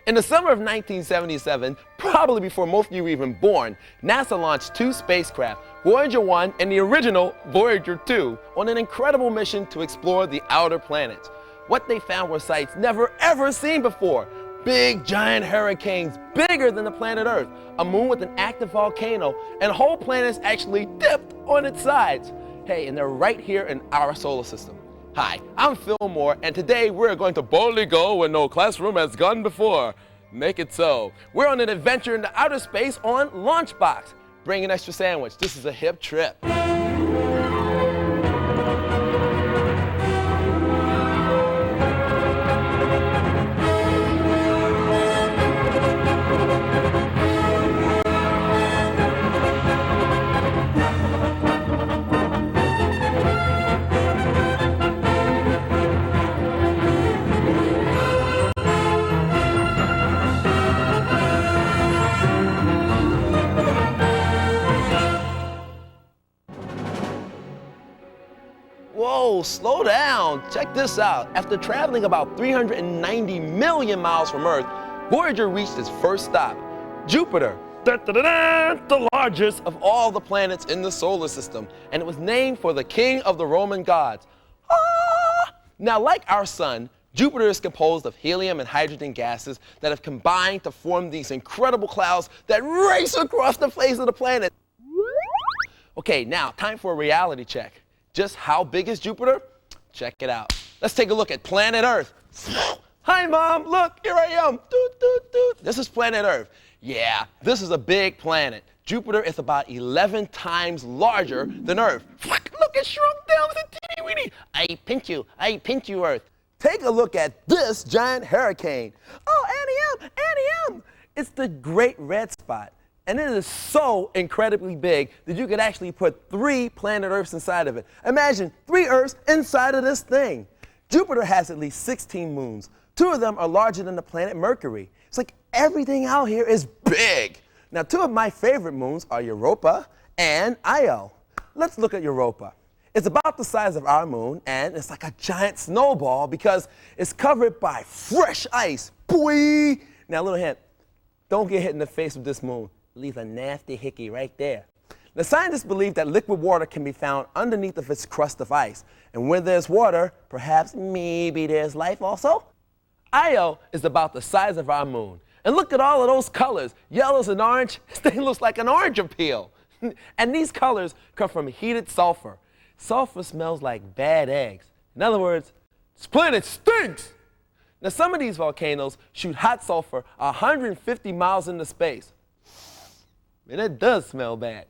In the summer of 1977, probably before most of you were even born, NASA launched two spacecraft, Voyager 1 and the original Voyager 2, on an incredible mission to explore the outer planets. What they found were sights never ever seen before. Big giant hurricanes, bigger than the planet Earth, a moon with an active volcano, and whole planets actually dipped on its sides. Hey, and they're right here in our solar system. Hi, I'm Phil Moore, and today we're going to boldly go where no classroom has gone before. Make it so. We're on an adventure into outer space on Launchbox. Bring an extra sandwich. This is a hip trip. Whoa, slow down. Check this out. After traveling about 390 million miles from Earth, Voyager reached its first stop, Jupiter, the largest of all the planets in the solar system, and it was named for the king of the Roman gods. Now, like our sun, Jupiter is composed of helium and hydrogen gases that have combined to form these incredible clouds that race across the face of the planet. Okay, now time for a reality check. Just how big is Jupiter? Check it out. Let's take a look at planet Earth. Hi, Mom. Look, here I am. This is planet Earth. Yeah, this is a big planet. Jupiter is about 11 times larger than Earth. Look, it shrunk down to teeny weeny. I pinch you, Earth. Take a look at this giant hurricane. Oh, Annie M. It's the Great Red Spot. And it is so incredibly big that you could actually put 3 planet Earths inside of it. Imagine 3 Earths inside of this thing. Jupiter has at least 16 moons. 2 of them are larger than the planet Mercury. It's like everything out here is big. Now, 2 of my favorite moons are Europa and Io. Let's look at Europa. It's about the size of our moon, and it's like a giant snowball because it's covered by fresh ice. Boy! Now, a little hint, don't get hit in the face with this moon. Leave a nasty hickey right there. The scientists believe that liquid water can be found underneath of its crust of ice. And where there's water, perhaps maybe there's life also. Io is about the size of our moon. And look at all of those colors, yellows and orange. This thing looks like an orange peel. And these colors come from heated sulfur. Sulfur smells like bad eggs. In other words, this planet stinks. Now, some of these volcanoes shoot hot sulfur 150 miles into space. And it does smell bad.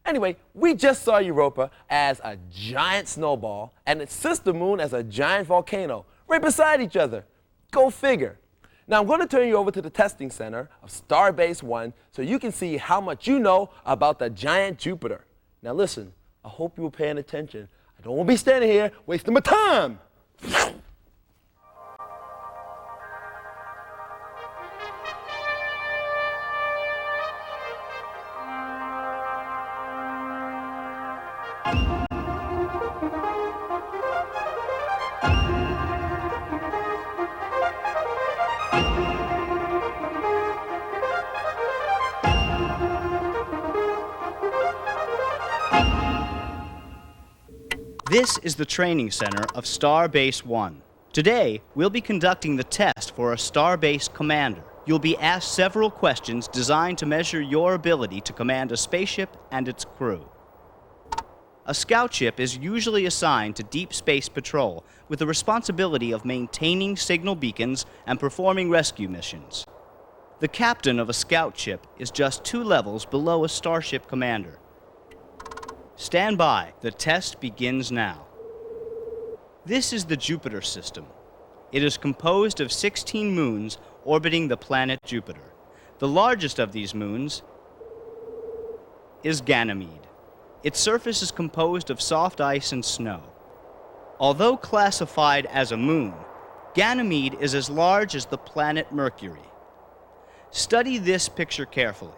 Anyway, we just saw Europa as a giant snowball and its sister moon as a giant volcano, right beside each other. Go figure. Now, I'm going to turn you over to the testing center of Starbase 1 so you can see how much you know about the giant Jupiter. Now, listen, I hope you were paying attention. I don't want to be standing here wasting my time. This is the training center of Starbase 1. Today, we'll be conducting the test for a Starbase commander. You'll be asked several questions designed to measure your ability to command a spaceship and its crew. A scout ship is usually assigned to deep space patrol with the responsibility of maintaining signal beacons and performing rescue missions. The captain of a scout ship is just 2 levels below a starship commander. Stand by. The test begins now. This is the Jupiter system. It is composed of 16 moons orbiting the planet Jupiter. The largest of these moons is Ganymede. Its surface is composed of soft ice and snow. Although classified as a moon, Ganymede is as large as the planet Mercury. Study this picture carefully.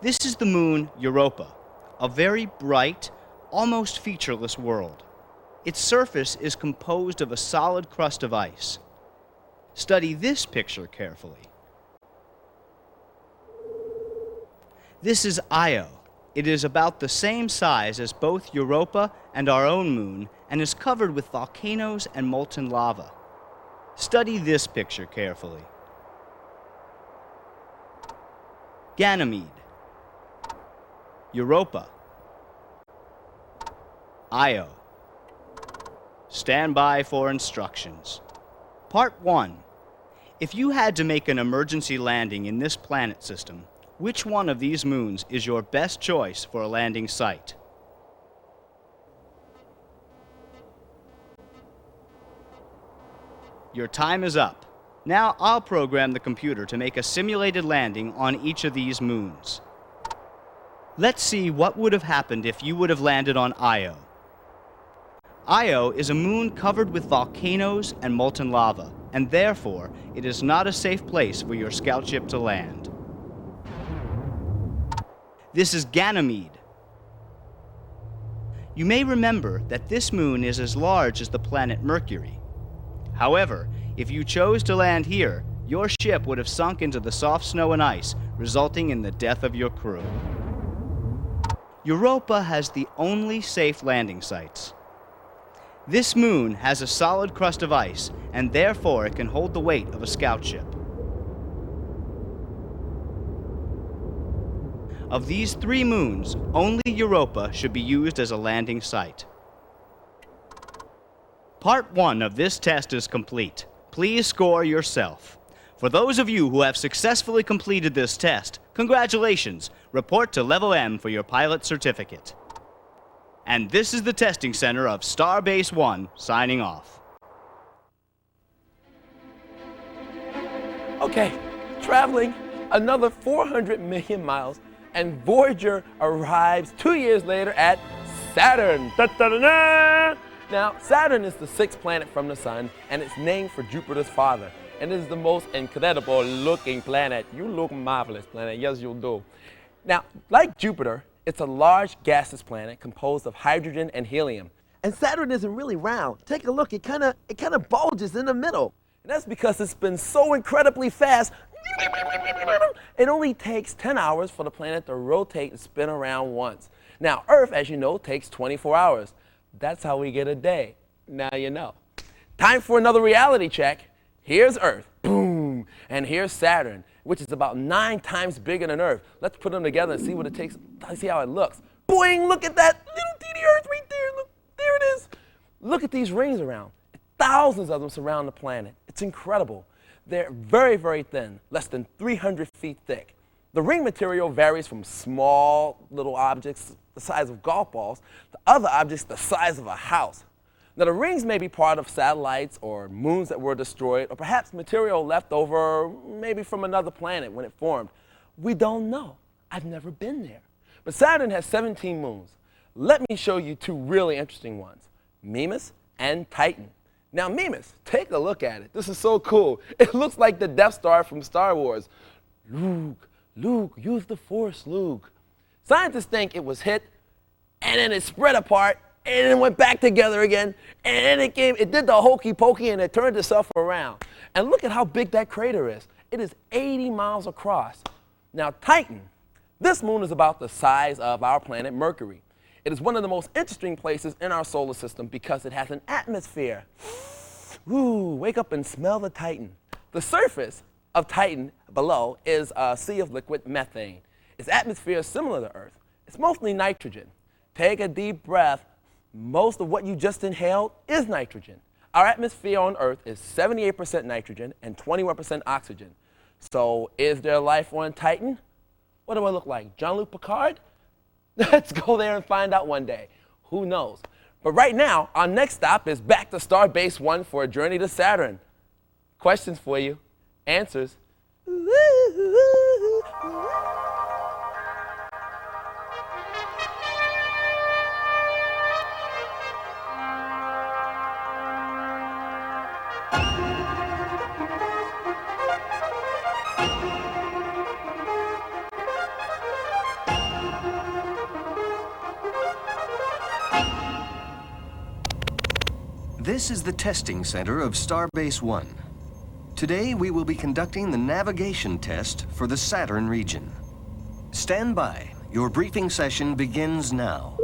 This is the moon Europa, a very bright, almost featureless world. Its surface is composed of a solid crust of ice. Study this picture carefully. This is Io. It is about the same size as both Europa and our own moon and is covered with volcanoes and molten lava. Study this picture carefully. Ganymede, Europa, Io. Stand by for instructions. Part 1. If you had to make an emergency landing in this planet system, which one of these moons is your best choice for a landing site? Your time is up. Now I'll program the computer to make a simulated landing on each of these moons. Let's see what would have happened if you would have landed on Io. Io is a moon covered with volcanoes and molten lava, and therefore it is not a safe place for your scout ship to land. This is Ganymede. You may remember that this moon is as large as the planet Mercury. However, if you chose to land here, your ship would have sunk into the soft snow and ice, resulting in the death of your crew. Europa has the only safe landing sites. This moon has a solid crust of ice, and therefore it can hold the weight of a scout ship. Of these 3 moons, only Europa should be used as a landing site. Part 1 of this test is complete. Please score yourself. For those of you who have successfully completed this test, congratulations. Report to Level M for your pilot certificate. And this is the testing center of Starbase 1 signing off. Okay, traveling another 400 million miles, and Voyager arrives 2 years later at Saturn. Da-da-da-da! Now, Saturn is the 6th planet from the Sun, and it's named for Jupiter's father. And it is the most incredible looking planet. You look marvelous, planet. Yes, you do. Now, like Jupiter, it's a large gaseous planet composed of hydrogen and helium. And Saturn isn't really round. Take a look, it kind of bulges in the middle. And that's because it's been so incredibly fast. It only takes 10 hours for the planet to rotate and spin around once. Now, Earth, as you know, takes 24 hours. That's how we get a day. Now you know. Time for another reality check. Here's Earth, boom, and here's Saturn, which is about 9 times bigger than Earth. Let's put them together and see what it takes, see how it looks. Boing, look at that little teeny Earth right there. Look, there it is. Look at these rings around. Thousands of them surround the planet. It's incredible. They're very, very thin, less than 300 feet thick. The ring material varies from small little objects the size of golf balls to other objects the size of a house. Now, the rings may be part of satellites or moons that were destroyed, or perhaps material left over maybe from another planet when it formed. We don't know. I've never been there. But Saturn has 17 moons. Let me show you 2 really interesting ones, Meiros and Titan. Now, Meiros, take a look at it. This is so cool. It looks like the Death Star from Star Wars. Luke, use the Force, Luke. Scientists think it was hit, and then it spread apart, and then went back together again, and it did the hokey pokey, and it turned itself around. And look at how big that crater is. It is 80 miles across. Now, Titan, this moon is about the size of our planet Mercury. It is one of the most interesting places in our solar system because it has an atmosphere. Ooh, wake up and smell the Titan. The surface of Titan below is a sea of liquid methane. Its atmosphere is similar to Earth. It's mostly nitrogen. Take a deep breath. Most of what you just inhaled is nitrogen. Our atmosphere on Earth is 78% nitrogen and 21% oxygen. So is there life on Titan? What do I look like, Jean-Luc Picard? Let's go there and find out one day. Who knows? But right now, our next stop is back to Starbase 1 for a journey to Saturn. Questions for you. Answers. This is the testing center of Starbase 1. Today we will be conducting the navigation test for the Saturn region. Stand by. Your briefing session begins now.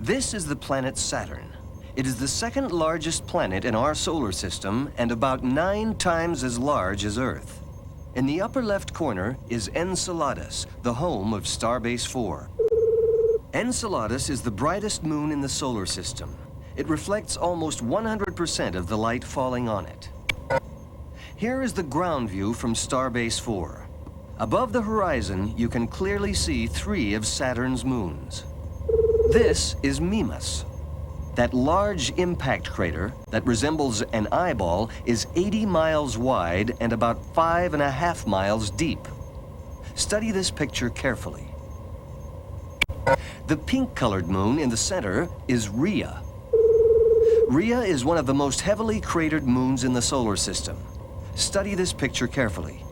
This is the planet Saturn. It is the second largest planet in our solar system and about 9 times as large as Earth. In the upper left corner is Enceladus, the home of Starbase 4. Enceladus is the brightest moon in the solar system. It reflects almost 100% of the light falling on it. Here is the ground view from Starbase 4. Above the horizon, you can clearly see 3 of Saturn's moons. This is Meiros. That large impact crater that resembles an eyeball is 80 miles wide and about 5.5 miles deep. Study this picture carefully. The pink-colored moon in the center is Rhea. Rhea is one of the most heavily cratered moons in the solar system. Study this picture carefully.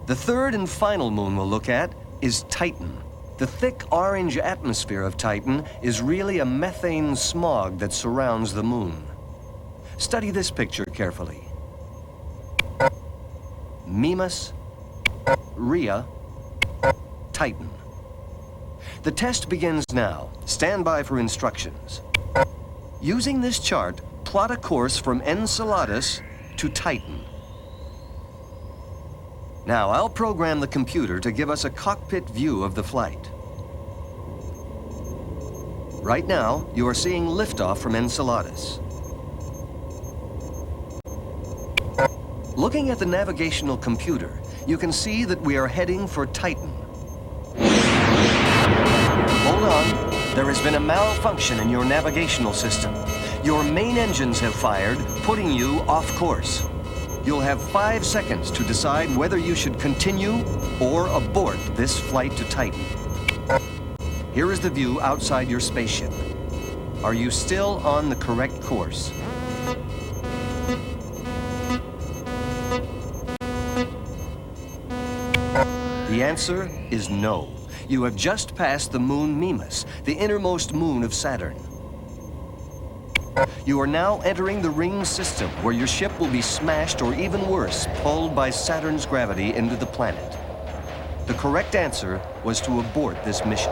The third and final moon we'll look at is Titan. The thick orange atmosphere of Titan is really a methane smog that surrounds the moon. Study this picture carefully. Meiros, Rhea, Titan. The test begins now. Stand by for instructions. Using this chart, plot a course from Enceladus to Titan. Now, I'll program the computer to give us a cockpit view of the flight. Right now, you are seeing liftoff from Enceladus. Looking at the navigational computer, you can see that we are heading for Titan. Hold on. There has been a malfunction in your navigational system. Your main engines have fired, putting you off course. You'll have 5 seconds to decide whether you should continue or abort this flight to Titan. Here is the view outside your spaceship. Are you still on the correct course? The answer is no. You have just passed the moon Meiros, the innermost moon of Saturn. You are now entering the ring system, where your ship will be smashed or even worse, pulled by Saturn's gravity into the planet. The correct answer was to abort this mission.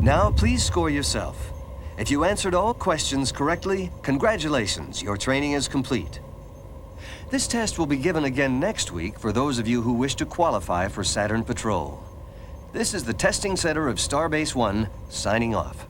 Now, please score yourself. If you answered all questions correctly, congratulations, your training is complete. This test will be given again next week for those of you who wish to qualify for Saturn Patrol. This is the testing center of Starbase 1, signing off.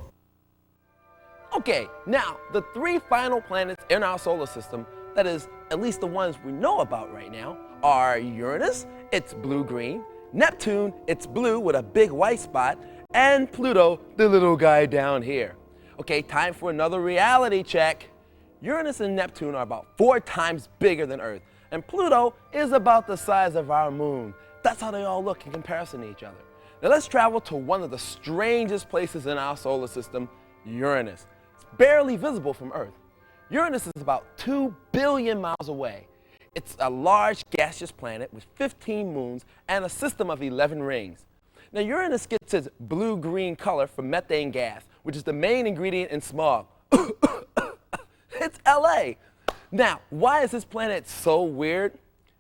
Okay, now, the 3 final planets in our solar system, that is, at least the ones we know about right now, are Uranus, it's blue-green, Neptune, it's blue with a big white spot, and Pluto, the little guy down here. Okay, time for another reality check. Uranus and Neptune are about 4 times bigger than Earth, and Pluto is about the size of our moon. That's how they all look in comparison to each other. Now let's travel to one of the strangest places in our solar system, Uranus. It's barely visible from Earth. Uranus is about 2 billion miles away. It's a large gaseous planet with 15 moons and a system of 11 rings. Now Uranus gets its blue-green color from methane gas, which is the main ingredient in smog. It's LA. Now, why is this planet so weird?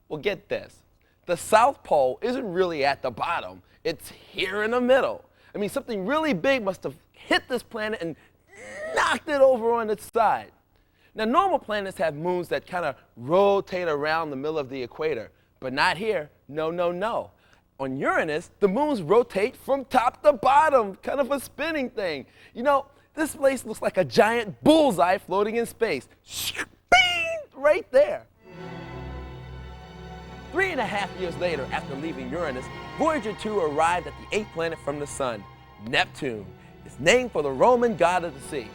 Well, get this. The South Pole isn't really at the bottom. It's here in the middle. I mean, something really big must have hit this planet and knocked it over on its side. Now, normal planets have moons that kind of rotate around the middle of the equator, but not here. No, no, no. On Uranus, the moons rotate from top to bottom, kind of a spinning thing. You know, this place looks like a giant bullseye floating in space. Right there. 3.5 years later, after leaving Uranus, Voyager 2 arrived at the 8th planet from the Sun, Neptune. It's named for the Roman god of the sea.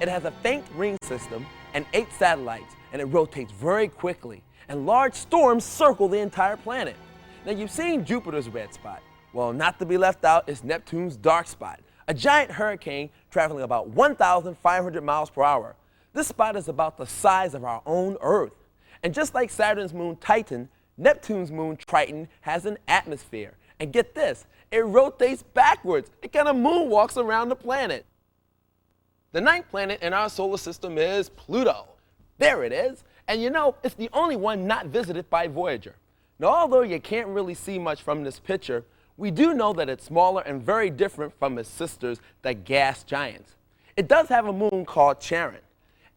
It has a faint ring system and 8 satellites, and it rotates very quickly, and large storms circle the entire planet. Now, you've seen Jupiter's red spot. Well, not to be left out is Neptune's dark spot, a giant hurricane traveling about 1,500 miles per hour. This spot is about the size of our own Earth. And just like Saturn's moon Titan, Neptune's moon Triton has an atmosphere. And get this, it rotates backwards. It kind of moonwalks around the planet. The ninth planet in our solar system is Pluto. There it is. And you know, it's the only one not visited by Voyager. Now, although you can't really see much from this picture, we do know that it's smaller and very different from its sisters, the gas giants. It does have a moon called Saturn.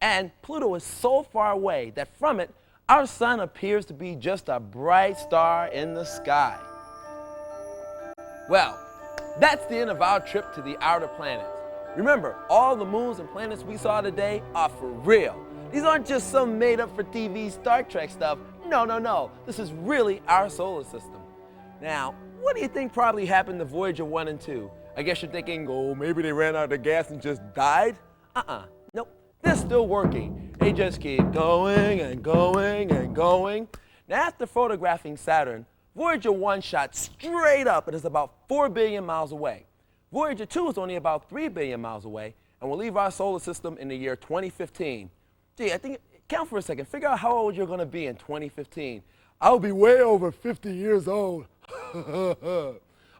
And Pluto is so far away that from it, our sun appears to be just a bright star in the sky. Well, that's the end of our trip to the outer planets. Remember, all the moons and planets we saw today are for real. These aren't just some made-up-for-TV Star Trek stuff. No, no, no. This is really our solar system. Now, what do you think probably happened to Voyager 1 and 2? I guess you're thinking, oh, maybe they ran out of gas and just died? Nope. They're still working. They just keep going and going and going. Now, after photographing Saturn, Voyager 1 shot straight up and is about 4 billion miles away. Voyager 2 is only about 3 billion miles away and will leave our solar system in the year 2015. Gee, I think, count for a second. Figure out how old you're going to be in 2015. I'll be way over 50 years old.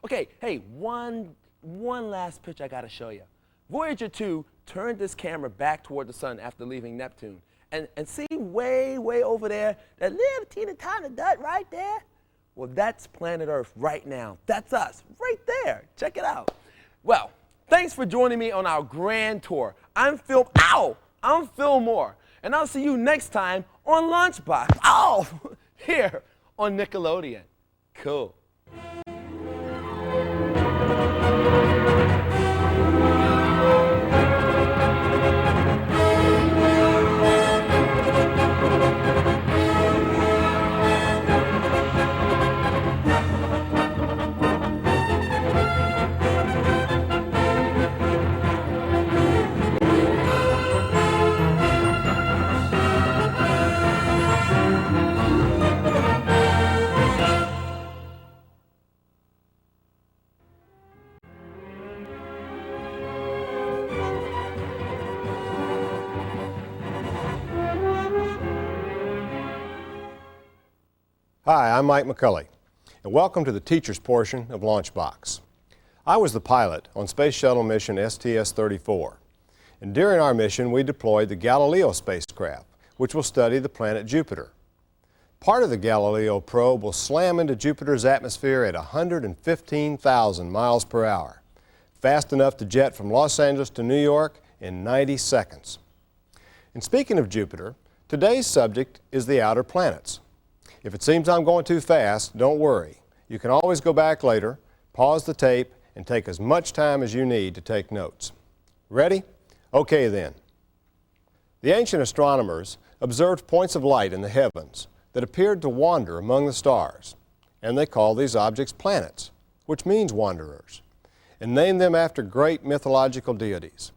Okay, hey, one last picture I got to show you. Voyager 2 turned this camera back toward the sun after leaving Neptune. And see way, way over there, that little teeny tiny dot right there? Well, that's planet Earth right now. That's us, right there. Check it out. Well, thanks for joining me on our grand tour. I'm Phil Moore. And I'll see you next time on Lunchbox. Here on Nickelodeon. Cool. Hi, I'm Mike McCulley, and welcome to the teacher's portion of Launchbox. I was the pilot on Space Shuttle mission STS-34, and during our mission we deployed the Galileo spacecraft, which will study the planet Jupiter. Part of the Galileo probe will slam into Jupiter's atmosphere at 115,000 miles per hour, fast enough to jet from Los Angeles to New York in 90 seconds. And speaking of Jupiter, today's subject is the outer planets. If it seems I'm going too fast, don't worry. You can always go back later, pause the tape, and take as much time as you need to take notes. Ready? Okay then. The ancient astronomers observed points of light in the heavens that appeared to wander among the stars, and they called these objects planets, which means wanderers, and named them after great mythological deities.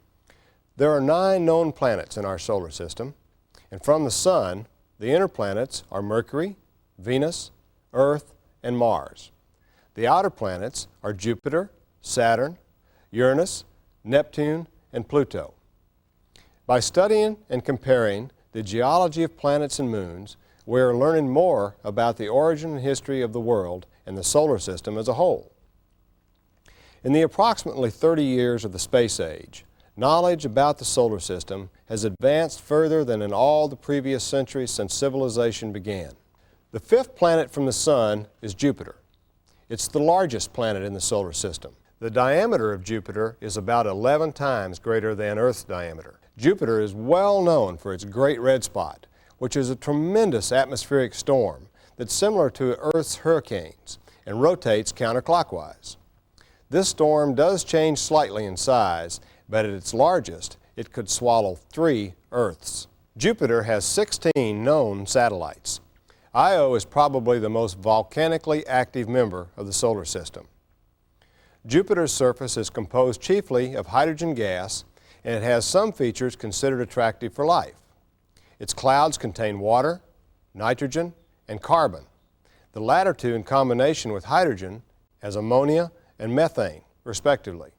There are 9 known planets in our solar system, and from the Sun, the inner planets are Mercury, Venus, Earth, and Mars. The outer planets are Jupiter, Saturn, Uranus, Neptune, and Pluto. By studying and comparing the geology of planets and moons, we are learning more about the origin and history of the world and the solar system as a whole. In the approximately 30 years of the space age, knowledge about the solar system has advanced further than in all the previous centuries since civilization began. The 5th planet from the Sun is Jupiter. It's the largest planet in the solar system. The diameter of Jupiter is about 11 times greater than Earth's diameter. Jupiter is well known for its Great Red Spot, which is a tremendous atmospheric storm that's similar to Earth's hurricanes and rotates counterclockwise. This storm does change slightly in size, but at its largest, it could swallow 3 Earths. Jupiter has 16 known satellites. Io is probably the most volcanically active member of the solar system. Jupiter's surface is composed chiefly of hydrogen gas, and it has some features considered attractive for life. Its clouds contain water, nitrogen, and carbon, the latter 2 in combination with hydrogen as ammonia and methane, respectively.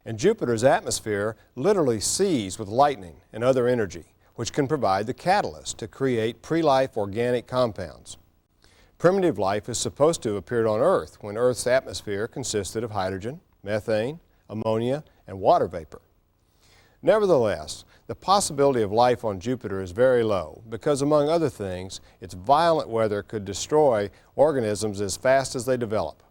And Jupiter's atmosphere literally seethes with lightning and other energy, which can provide the catalyst to create pre-life organic compounds. Primitive life is supposed to have appeared on Earth when Earth's atmosphere consisted of hydrogen, methane, ammonia, and water vapor. Nevertheless, the possibility of life on Jupiter is very low because, among other things, its violent weather could destroy organisms as fast as they develop.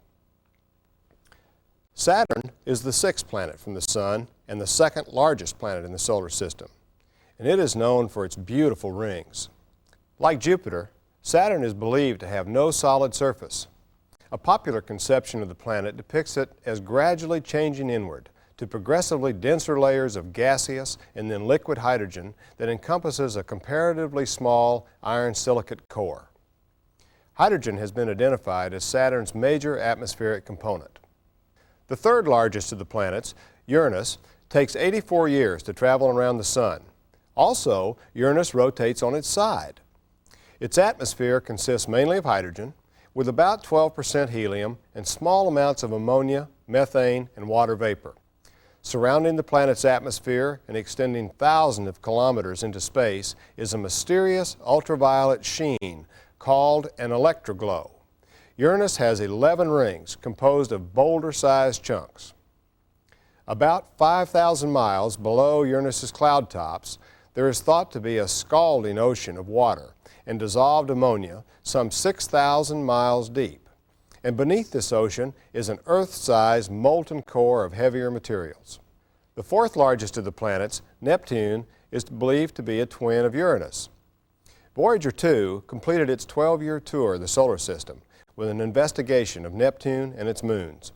Saturn is the sixth planet from the Sun and the second largest planet in the solar system, and it is known for its beautiful rings. Like Jupiter, Saturn is believed to have no solid surface. A popular conception of the planet depicts it as gradually changing inward to progressively denser layers of gaseous and then liquid hydrogen that encompasses a comparatively small iron silicate core. Hydrogen has been identified as Saturn's major atmospheric component. The third largest of the planets, Uranus, takes 84 years to travel around the Sun. Also, Uranus rotates on its side. Its atmosphere consists mainly of hydrogen, with about 12% helium and small amounts of ammonia, methane, and water vapor. Surrounding the planet's atmosphere and extending thousands of kilometers into space is a mysterious ultraviolet sheen called an electroglow. Uranus has 11 rings composed of boulder-sized chunks. About 5,000 miles below Uranus's cloud tops, there is thought to be a scalding ocean of water and dissolved ammonia some 6,000 miles deep. And beneath this ocean is an Earth-sized molten core of heavier materials. The fourth largest of the planets, Neptune, is believed to be a twin of Uranus. Voyager 2 completed its 12-year tour of the solar system with an investigation of Neptune and its moons.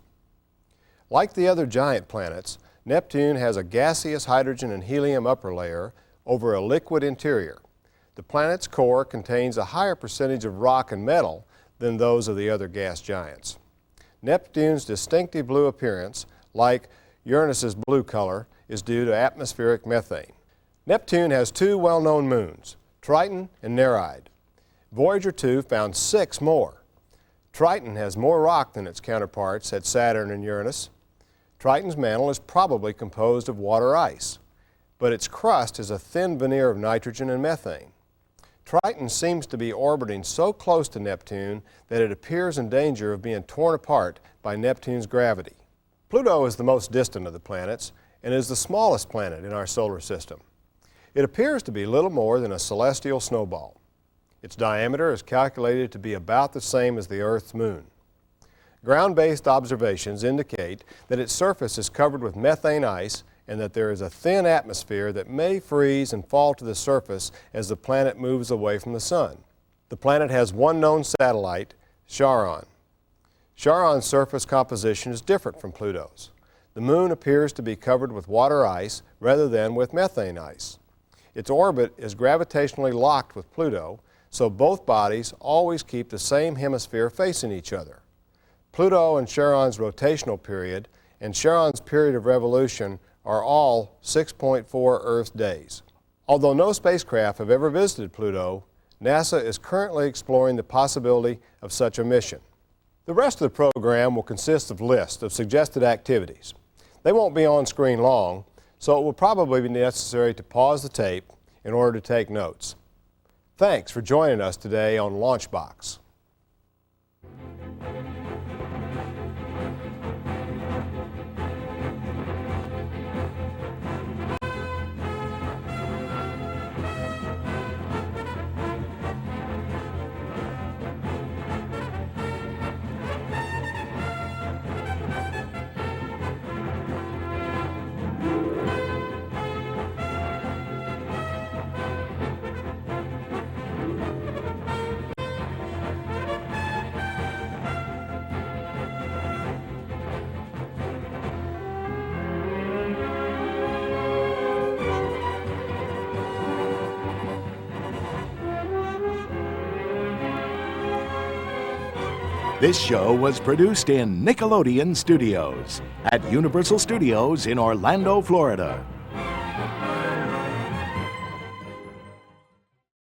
Like the other giant planets, Neptune has a gaseous hydrogen and helium upper layer over a liquid interior. The planet's core contains a higher percentage of rock and metal than those of the other gas giants. Neptune's distinctive blue appearance, like Uranus's blue color, is due to atmospheric methane. Neptune has two well-known moons, Triton and Nereid. Voyager 2 found 6 more. Triton has more rock than its counterparts at Saturn and Uranus. Triton's mantle is probably composed of water ice, but its crust is a thin veneer of nitrogen and methane. Triton seems to be orbiting so close to Neptune that it appears in danger of being torn apart by Neptune's gravity. Pluto is the most distant of the planets and is the smallest planet in our solar system. It appears to be little more than a celestial snowball. Its diameter is calculated to be about the same as the Earth's moon. Ground-based observations indicate that its surface is covered with methane ice and that there is a thin atmosphere that may freeze and fall to the surface as the planet moves away from the Sun. The planet has one known satellite, Charon. Charon's surface composition is different from Pluto's. The Moon appears to be covered with water ice rather than with methane ice. Its orbit is gravitationally locked with Pluto, so both bodies always keep the same hemisphere facing each other. Pluto and Charon's rotational period and Charon's period of revolution are all 6.4 Earth days. Although no spacecraft have ever visited Pluto, NASA is currently exploring the possibility of such a mission. The rest of the program will consist of lists of suggested activities. They won't be on screen long, so it will probably be necessary to pause the tape in order to take notes. Thanks for joining us today on Launchbox. This show was produced in Nickelodeon Studios at Universal Studios in Orlando, Florida.